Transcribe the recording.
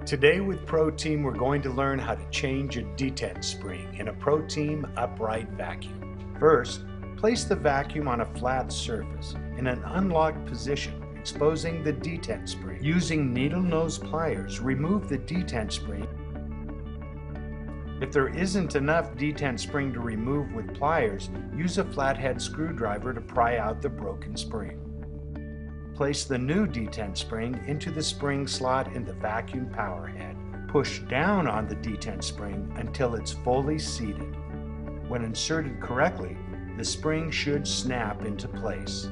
Today with Pro Team, we're going to learn how to change a detent spring in a Pro Team upright vacuum. First, place the vacuum on a flat surface in an unlocked position, exposing the detent spring. Using needle nose pliers, remove the detent spring. If there isn't enough detent spring to remove with pliers, use a flathead screwdriver to pry out the broken spring. Place the new detent spring into the spring slot in the vacuum power head. Push down on the detent spring until it's fully seated. When inserted correctly, the spring should snap into place.